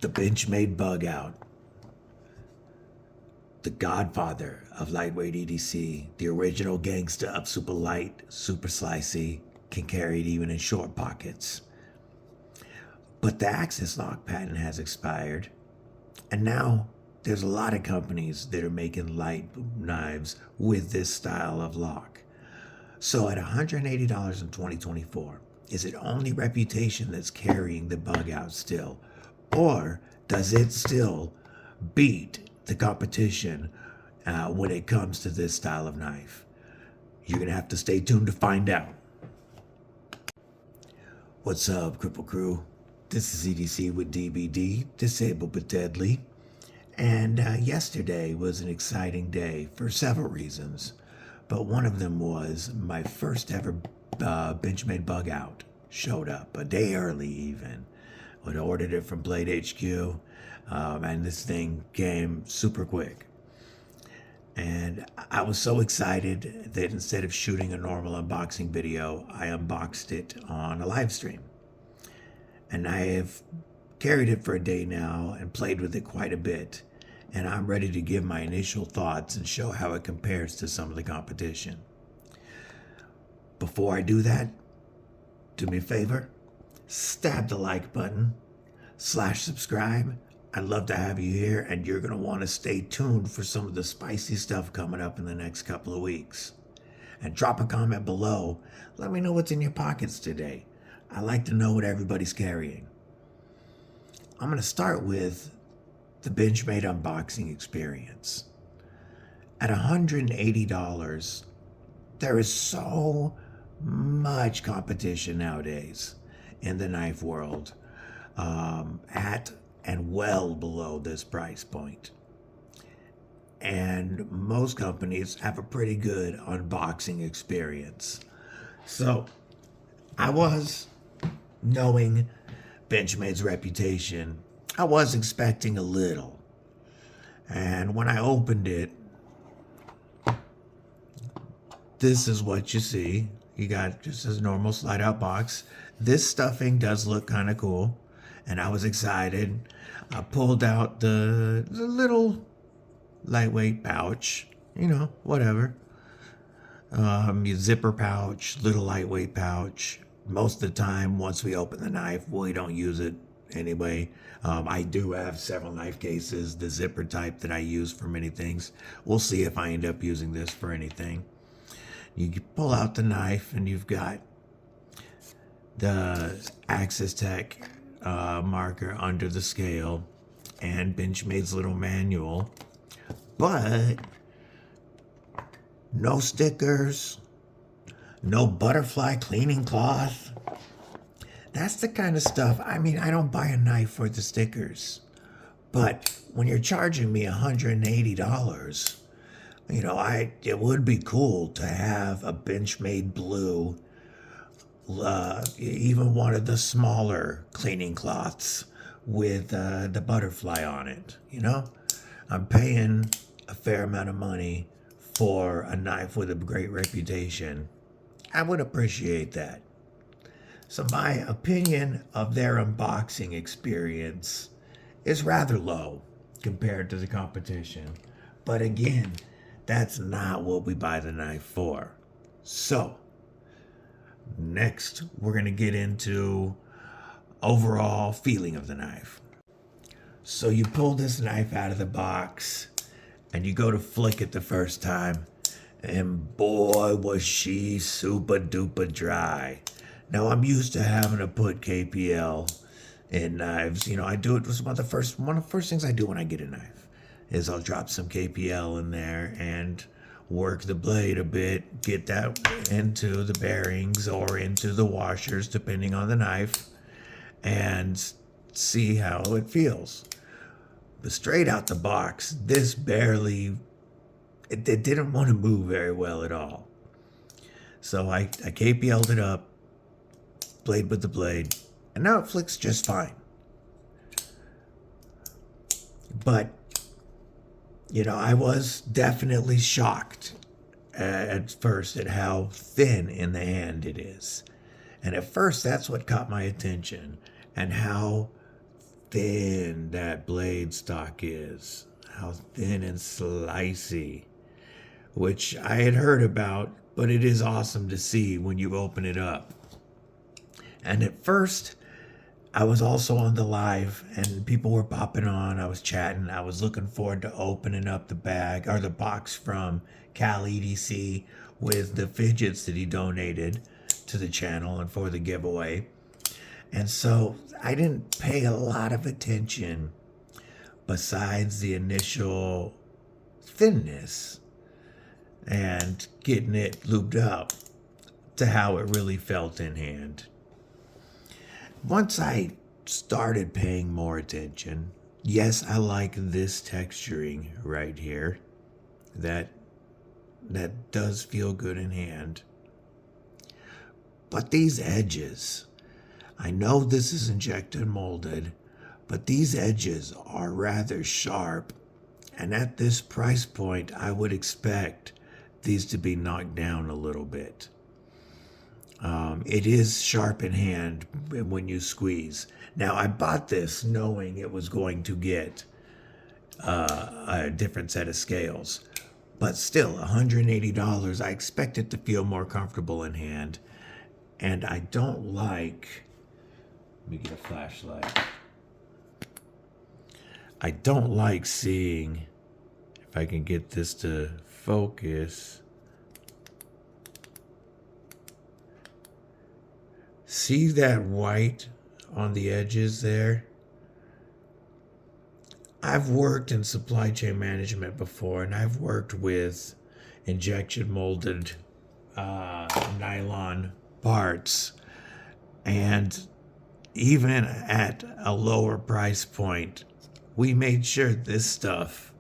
The Benchmade Bugout, the godfather of lightweight EDC, the original gangster of super light, super slicey, can carry it even in short pockets. But the access lock patent has expired, and now there's a lot of companies that are making light knives with this style of lock. So at $180 in 2024, is it only Reputation that's carrying the Bugout still? Or does it still beat the competition when it comes to this style of knife? You're going to have to stay tuned to find out. What's up, Cripple Crew? This is EDC with DBD, Disabled but Deadly. And yesterday was an exciting day for several reasons. But one of them was my first ever Benchmade Bugout showed up, a day early even. I ordered it from Blade HQ, and this thing came super quick. And I was so excited that instead of shooting a normal unboxing video, I unboxed it on a live stream. And I have carried it for a day now and played with it quite a bit. And I'm ready to give my initial thoughts and show how it compares to some of the competition. Before I do that, do me a favor, stab the like button, /subscribe. I'd love to have you here, and you're going to want to stay tuned for some of the spicy stuff coming up in the next couple of weeks. And drop a comment below. Let me know what's in your pockets today. I like to know what everybody's carrying. I'm going to start with the Benchmade unboxing experience. At $180, there is so much competition nowadays in the knife world at and well below this price point. And most companies have a pretty good unboxing experience. So I was, knowing Benchmade's reputation, I was expecting a little. And when I opened it, this is what you see. You got just a normal slide out box. This stuffing does look kind of cool, and I was excited. I pulled out the little lightweight pouch, whatever. Your zipper pouch, little lightweight pouch. Most of the time, once we open the knife, we don't use it anyway. I do have several knife cases, the zipper type that I use for many things. We'll see if I end up using this for anything. You pull out the knife and you've got the Access Tech marker under the scale and Benchmade's little manual, but no stickers, no butterfly cleaning cloth. That's the kind of stuff, I don't buy a knife for the stickers, but when you're charging me $180, it would be cool to have a Benchmade blue, even one of the smaller cleaning cloths with the butterfly on it, I'm paying a fair amount of money for a knife with a great reputation. I would appreciate that. So my opinion of their unboxing experience is rather low compared to the competition. But again, that's not what we buy the knife for. So, next we're going to get into overall feeling of the knife. So you pull this knife out of the box and you go to flick it the first time, and boy was she super duper dry. Now I'm used to having to put KPL in knives. I do it. One of the first things I do when I get a knife is I'll drop some KPL in there and work the blade a bit, get that into the bearings or into the washers, depending on the knife, and see how it feels. But straight out the box, this it didn't want to move very well at all. So I KPL'd it up, blade with the blade, and now it flicks just fine. But I was definitely shocked at first at how thin in the hand it is. And at first, that's what caught my attention, and how thin that blade stock is, how thin and slicey, which I had heard about, but it is awesome to see when you open it up. And at first, I was also on the live and people were popping on. I was chatting. I was looking forward to opening up the bag or the box from Cal EDC with the fidgets that he donated to the channel and for the giveaway. And so I didn't pay a lot of attention besides the initial thinness and getting it lubed up to how it really felt in hand. Once I started paying more attention, yes, I like this texturing right here. That does feel good in hand. But these edges, I know this is injected molded, but these edges are rather sharp. And at this price point, I would expect these to be knocked down a little bit. It is sharp in hand when you squeeze. Now, I bought this knowing it was going to get a different set of scales. But still, $180, I expect it to feel more comfortable in hand. And I don't like... Let me get a flashlight. I don't like seeing, if I can get this to focus... See that white on the edges there? I've worked in supply chain management before, and I've worked with injection molded nylon parts. And even at a lower price point, we made sure this stuff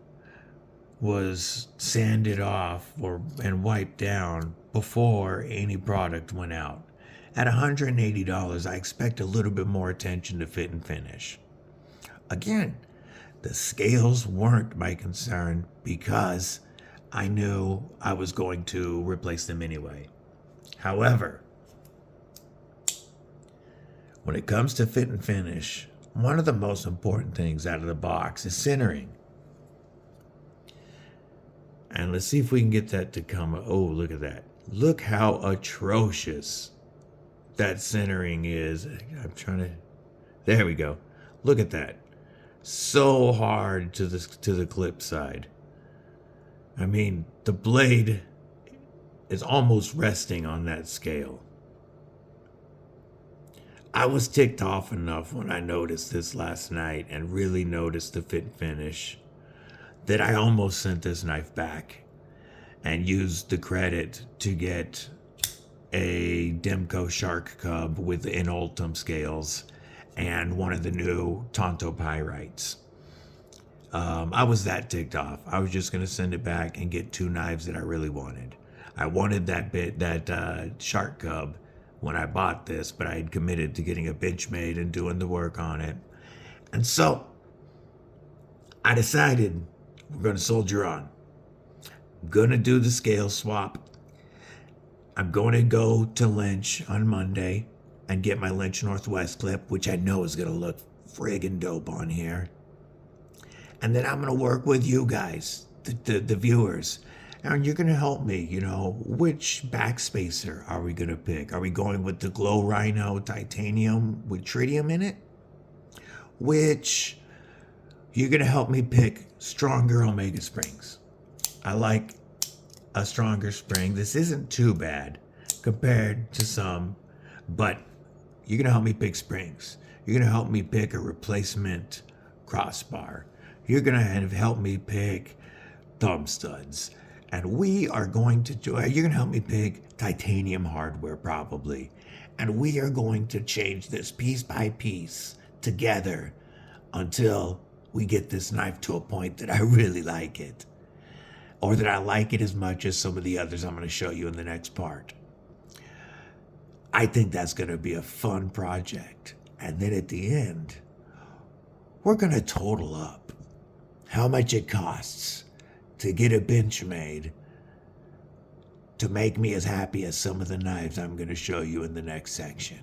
was sanded off and wiped down before any product went out. At $180, I expect a little bit more attention to fit and finish. Again, the scales weren't my concern because I knew I was going to replace them anyway. However, when it comes to fit and finish, one of the most important things out of the box is centering. And let's see if we can get that to come. Oh, look at that. Look how atrocious that centering is. I'm trying to... There we go. Look at that. So hard to the clip side. I mean, the blade is almost resting on that scale. I was ticked off enough when I noticed this last night and really noticed the fit and finish that I almost sent this knife back and used the credit to get a Demco Shark Cub with the Inultum scales and one of the new Tonto Pyrites. I was that ticked off. I was just going to send it back and get two knives that I really wanted. I wanted that Shark Cub when I bought this, but I had committed to getting a Benchmade and doing the work on it. And so I decided we're going to soldier on. I'm going to do the scale swap. I'm going to go to Lynch on Monday and get my Lynch Northwest clip, which I know is going to look friggin' dope on here. And then I'm going to work with you guys, the viewers. And you're going to help me, which backspacer are we going to pick? Are we going with the Glow Rhino titanium with tritium in it? Which you're going to help me pick stronger Omega springs. I like a stronger spring. This isn't too bad compared to some, but you're going to help me pick springs. You're going to help me pick a replacement crossbar. You're going to help me pick thumb studs. And we are going to you're going to help me pick titanium hardware probably. And we are going to change this piece by piece together until we get this knife to a point that I really like it. Or that I like it as much as some of the others I'm going to show you in the next part. I think that's going to be a fun project. And then at the end, we're going to total up how much it costs to get a Benchmade to make me as happy as some of the knives I'm going to show you in the next section.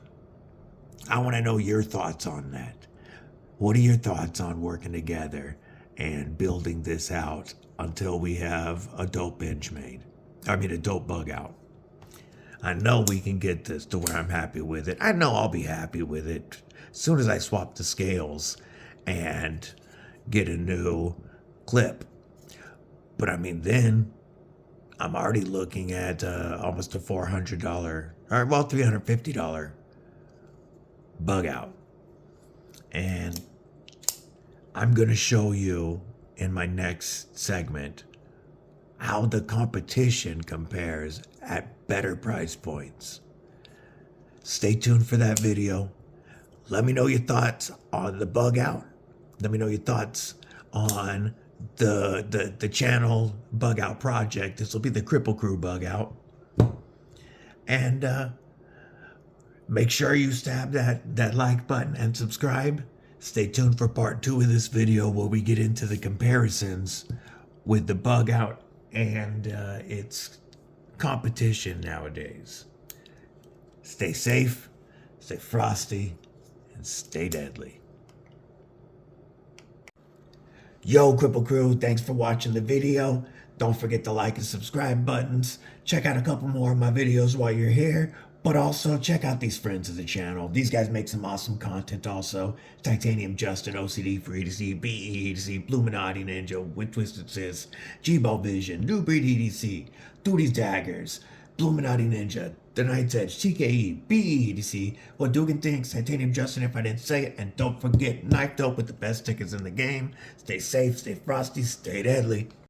I want to know your thoughts on that. What are your thoughts on working together and building this out until we have a dope Benchmade? I mean, a dope Bugout. I know we can get this to where I'm happy with it. I know I'll be happy with it as soon as I swap the scales and get a new clip. But I mean, then I'm already looking at almost a $400, or well, $350 Bugout. And I'm going to show you in my next segment how the competition compares at better price points. Stay tuned for that video. Let me know your thoughts on the Bugout. Let me know your thoughts on the channel Bugout project. This will be the Cripple Crew Bugout. And make sure you stab that like button and subscribe. Stay tuned for part 2 of this video where we get into the comparisons with the Bugout and its competition nowadays. Stay safe, stay frosty, and stay deadly. Yo, Cripple Crew, thanks for watching the video. Don't forget the like and subscribe buttons. Check out a couple more of my videos while you're here, but also check out these friends of the channel. These guys make some awesome content also. Titanium Justin, OCD for EDC, BE EDC, Bluminati Ninja, with Twisted Sis, G-Ball Vision, New Breed EDC, Duty's Daggers, Bluminati Ninja, The Night's Edge, TKE, BE EDC, What Dugan Thinks, Titanium Justin if I didn't say it, and don't forget, Knife Dope with the best tickets in the game. Stay safe, stay frosty, stay deadly.